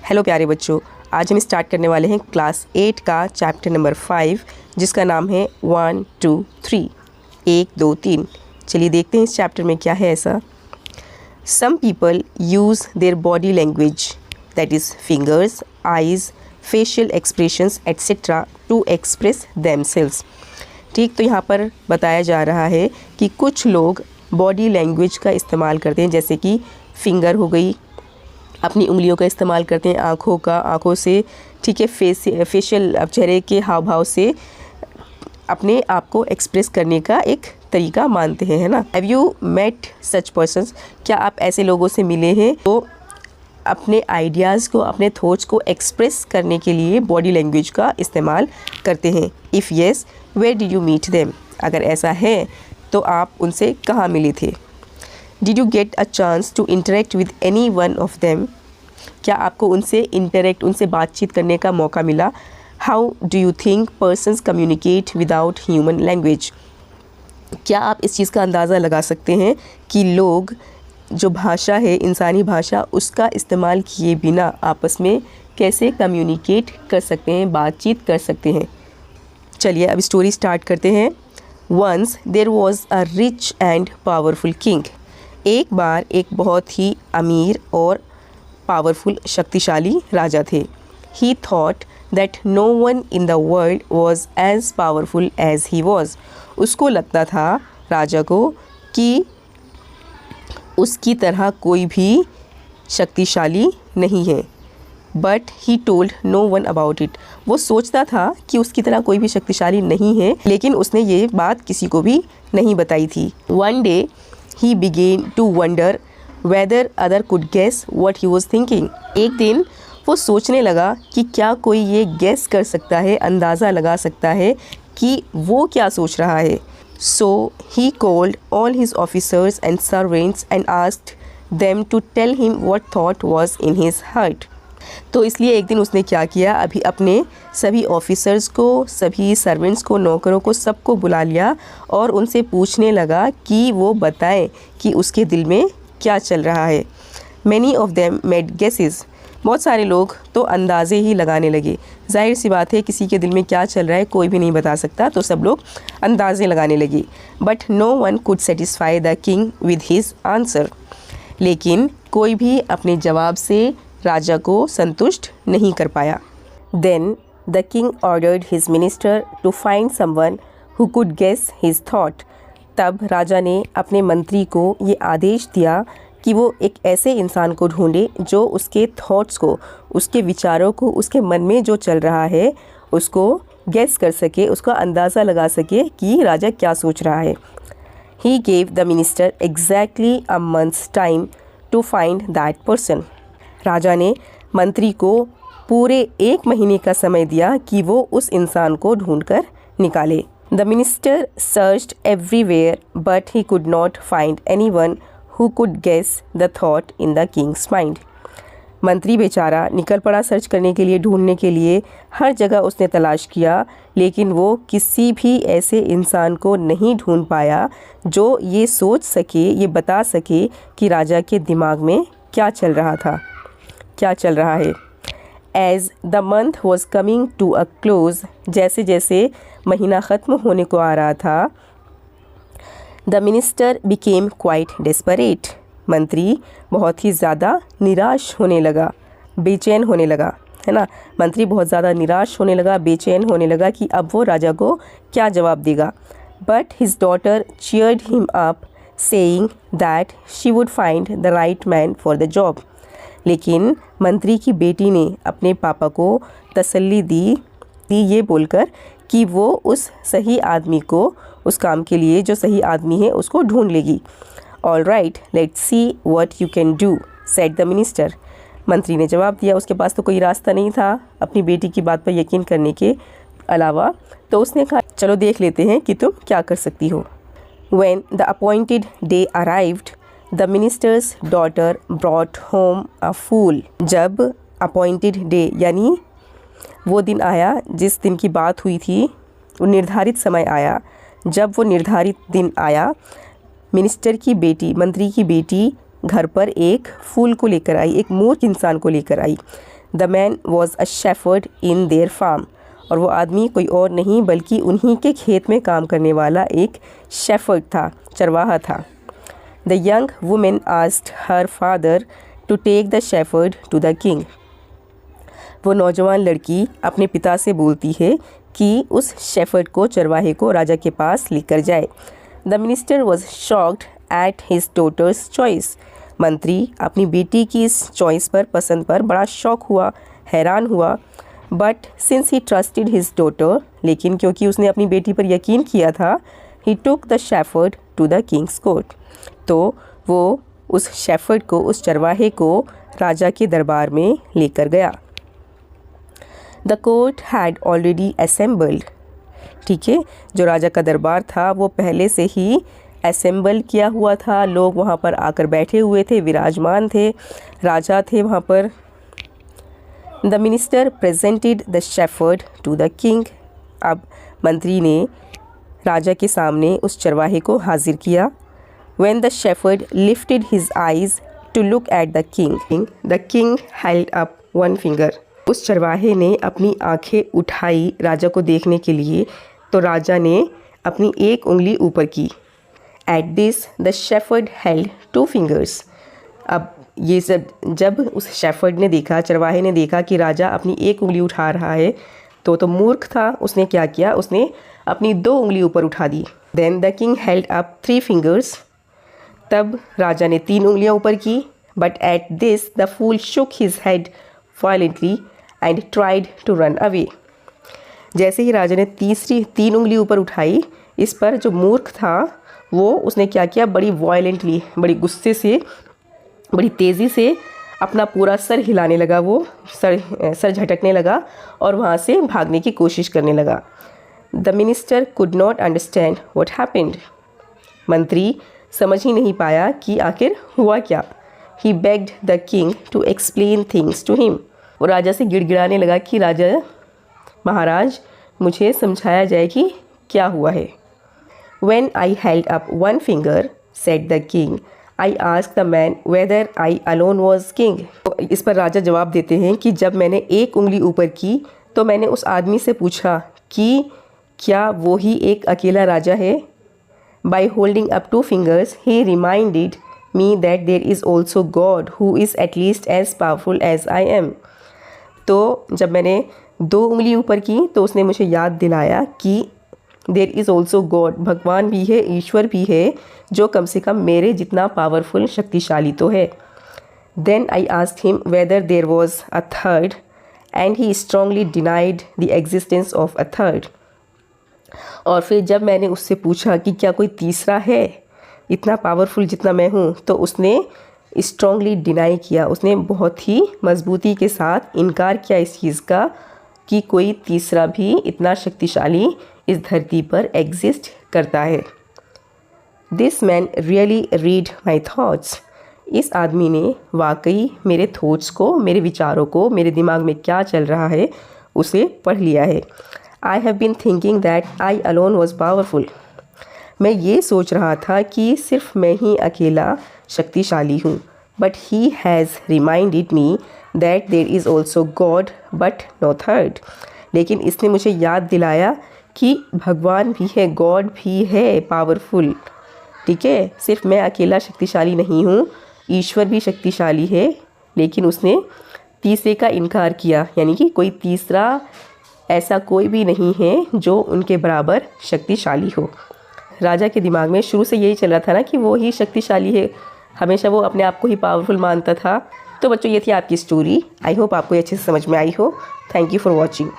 Hello प्यारे बच्चों, आज हम स्टार्ट करने वाले हैं क्लास 8 का चैप्टर नंबर 5 जिसका नाम है 1 2 3 1 2 3। चलिए देखते हैं इस चैप्टर में क्या है ऐसा। Some people use their body language that is fingers, eyes, facial expressions etcetera to express themselves. ठीक, तो यहाँ पर बताया जा रहा है कि कुछ लोग बॉडी लैंग्वेज का इस्तेमाल करते हैं, जैसे कि फिंगर हो गई, अपनी उंगलियों का इस्तेमाल करते हैं, आँखों से, ठीक है, फेशियल चेहरे के हाव भाव से अपने आप को एक्सप्रेस करने का एक तरीका मानते हैं, है ना। Have you met such persons, क्या आप ऐसे लोगों से मिले हैं तो अपने आइडियाज़ को, अपने थॉट्स को एक्सप्रेस करने के लिए बॉडी लैंग्वेज का इस्तेमाल करते हैं। If yes, where did you meet them, अगर ऐसा है तो आप उनसे कहाँ मिले थे। Did you get a chance to interact with any one of them, क्या आपको उनसे बातचीत करने का मौका मिला। How do you think persons communicate without human language, क्या आप इस चीज़ का अंदाज़ा लगा सकते हैं कि लोग जो भाषा है, इंसानी भाषा, उसका इस्तेमाल किए बिना आपस में कैसे कम्युनिकेट कर सकते हैं, बातचीत कर सकते हैं। चलिए अब स्टोरी स्टार्ट करते हैं। Once there was a rich and powerful king, एक बार एक बहुत ही अमीर और पावरफुल शक्तिशाली राजा थे। He thought that no one in the world was as powerful as he was, उसको लगता था राजा को कि उसकी तरह कोई भी शक्तिशाली नहीं है। But he told no one about it, वो सोचता था कि उसकी तरह कोई भी शक्तिशाली नहीं है, लेकिन उसने ये बात किसी को भी नहीं बताई थी। One day he began to wonder whether other could guess what he was thinking. एक दिन वो सोचने लगा कि क्या कोई ये गेस कर सकता है, अंदाज़ा लगा सकता है कि वो क्या सोच रहा है। So he called all his officers and servants and asked them to tell him what thought was in his heart. तो इसलिए एक दिन उसने क्या किया, अभी अपने सभी ऑफिसर्स को, सभी सर्वेंट्स को, नौकरों को, सबको बुला लिया और उनसे पूछने लगा कि वो बताएं कि उसके दिल में क्या चल रहा है। Many of them made guesses, बहुत सारे लोग तो अंदाज़े ही लगाने लगे। जाहिर सी बात है, किसी के दिल में क्या चल रहा है कोई भी नहीं बता सकता, तो सब लोग अंदाज़े लगाने लगे। But no one could satisfy the king with his answer, लेकिन कोई भी अपने जवाब से राजा को संतुष्ट नहीं कर पाया। Then the king ordered his minister to find someone who could guess his thought, तब राजा ने अपने मंत्री को ये आदेश दिया कि वो एक ऐसे इंसान को ढूंढे जो उसके थॉट्स को, उसके विचारों को, उसके मन में जो चल रहा है उसको गेस कर सके, उसका अंदाज़ा लगा सके कि राजा क्या सोच रहा है। He gave the minister exactly a month's time to find that person, राजा ने मंत्री को पूरे 1 महीने का समय दिया कि वो उस इंसान को ढूंढकर निकाले। The minister searched everywhere but he could not find anyone who could guess the thought in the king's mind, मंत्री बेचारा निकल पड़ा सर्च करने के लिए, ढूंढने के लिए, हर जगह उसने तलाश किया, लेकिन वो किसी भी ऐसे इंसान को नहीं ढूंढ पाया जो ये सोच सके, ये बता सके कि राजा के दिमाग में क्या चल रहा था, क्या चल रहा है। As the month was coming to a close, जैसे जैसे महीना ख़त्म होने को आ रहा था, the minister became quite desperate, मंत्री बहुत ही ज़्यादा निराश होने लगा, बेचैन होने लगा, है ना। मंत्री बहुत ज़्यादा निराश होने लगा, बेचैन होने लगा कि अब वो राजा को क्या जवाब देगा। But his daughter cheered him up saying that she would find the right man for the job, लेकिन मंत्री की बेटी ने अपने पापा को तसल्ली दी ये बोलकर कि वो उस सही आदमी को, उस काम के लिए जो सही आदमी है उसको ढूंढ लेगी। All right, let's see what you can do, said the minister, मंत्री ने जवाब दिया। उसके पास तो कोई रास्ता नहीं था अपनी बेटी की बात पर यकीन करने के अलावा, तो उसने कहा चलो देख लेते हैं कि तुम क्या कर सकती हो। When the appointed day arrived the minister's daughter brought home a fool, जब अपॉइंटेड डे यानी वो दिन आया जिस दिन की बात हुई थी, वो निर्धारित समय आया, जब वो निर्धारित दिन आया, मिनिस्टर की बेटी, मंत्री की बेटी घर पर एक फूल को लेकर आई, एक मूर्ख इंसान को लेकर आई। The man was a shepherd in their farm, और वो आदमी कोई और नहीं बल्कि उन्हीं के खेत में काम करने वाला एक शेफर्ड था, चरवाहा था। The young women asked her father to take the shepherd to the king. वो नौजवान लड़की अपने पिता से बोलती है कि उस शेफर्ड को, चरवाहे को राजा के पास लेकर जाए। The minister was shocked at his daughter's choice. मंत्री अपनी बेटी की इस चॉइस पर, पसंद पर बड़ा शौक हुआ, हैरान हुआ। But since he trusted his daughter, लेकिन क्योंकि उसने अपनी बेटी पर यकीन किया था, he took the shepherd to the king's court, तो वो उस शेफर्ड को, उस चरवाहे को राजा के दरबार में लेकर गया। The court had already assembled, ठीक है, जो राजा का दरबार था वो पहले से ही असेंबल किया हुआ था, लोग वहाँ पर आकर बैठे हुए थे, विराजमान थे, राजा थे वहाँ पर। The minister presented the shepherd to the king. अब मंत्री ने राजा के सामने उस चरवाहे को हाजिर किया। When the shepherd lifted his eyes to look at the king held up one finger. उस चरवाहे ने अपनी आंखें उठाई राजा को देखने के लिए, तो राजा ने अपनी एक उंगली ऊपर की। At this the shepherd held two fingers. अब ये सब जब उस शेफर्ड ने देखा, चरवाहे ने देखा कि राजा अपनी एक उंगली उठा रहा है, तो मूर्ख था, उसने क्या किया, उसने अपनी दो उंगली ऊपर उठा दी। Then the king held up three fingers. तब राजा ने तीन उंगलियां ऊपर की। But at this the fool shook his head violently and tried to run away. जैसे ही राजा ने तीसरी तीन उंगली ऊपर उठाई, इस पर जो मूर्ख था वो, उसने क्या किया, बड़ी वायलेंटली, बड़ी गुस्से से, बड़ी तेज़ी से अपना पूरा सर हिलाने लगा, वो सर झटकने लगा और वहाँ से भागने की कोशिश करने लगा। The minister could not understand what happened. मंत्री समझ ही नहीं पाया कि आखिर हुआ क्या। He begged the king to explain things to him. वो राजा से गिड़गिड़ाने लगा कि राजा महाराज, मुझे समझाया जाए कि क्या हुआ है। When I held up one finger, said the king, I asked the man whether I alone was king. तो इस पर राजा जवाब देते हैं कि जब मैंने एक उंगली ऊपर की तो मैंने उस आदमी से पूछा कि क्या वो ही एक अकेला राजा है। By holding up two fingers, he reminded me that there is also God who is at least as powerful as I am. तो जब मैंने दो उंगली ऊपर की तो उसने मुझे याद दिलाया कि देयर इज़ ऑल्सो गॉड, भगवान भी है, ईश्वर भी है, जो कम से कम मेरे जितना पावरफुल, शक्तिशाली तो है। Then I asked him whether there was a third and he strongly denied the existence of a third. और फिर जब मैंने उससे पूछा कि क्या कोई तीसरा है इतना पावरफुल जितना मैं हूँ, तो उसने स्ट्रांगली डिनाई किया, उसने बहुत ही मजबूती के साथ इनकार किया इस चीज़ का कि कोई तीसरा भी इतना शक्तिशाली इस धरती पर एग्जिस्ट करता है। This man really read my thoughts. इस आदमी ने वाकई मेरे थॉट्स को, मेरे विचारों को, मेरे दिमाग में क्या चल रहा है उसे पढ़ लिया है। I have been thinking that I alone was powerful. मैं ये सोच रहा था कि सिर्फ मैं ही अकेला शक्तिशाली हूँ। But he has reminded me that there is also God but no third. लेकिन इसने मुझे याद दिलाया कि भगवान भी है, गॉड भी है पावरफुल, ठीक है, सिर्फ मैं अकेला शक्तिशाली नहीं हूँ, ईश्वर भी शक्तिशाली है। लेकिन उसने तीसरे का इनकार किया, यानी कि कोई तीसरा ऐसा कोई भी नहीं है जो उनके बराबर शक्तिशाली हो। राजा के दिमाग में शुरू से यही चल रहा था ना कि वो ही शक्तिशाली है, हमेशा वो अपने आप को ही पावरफुल मानता था। तो बच्चों, ये थी आपकी स्टोरी। आई होप आपको ये अच्छे से समझ में आई हो। Thank you for watching.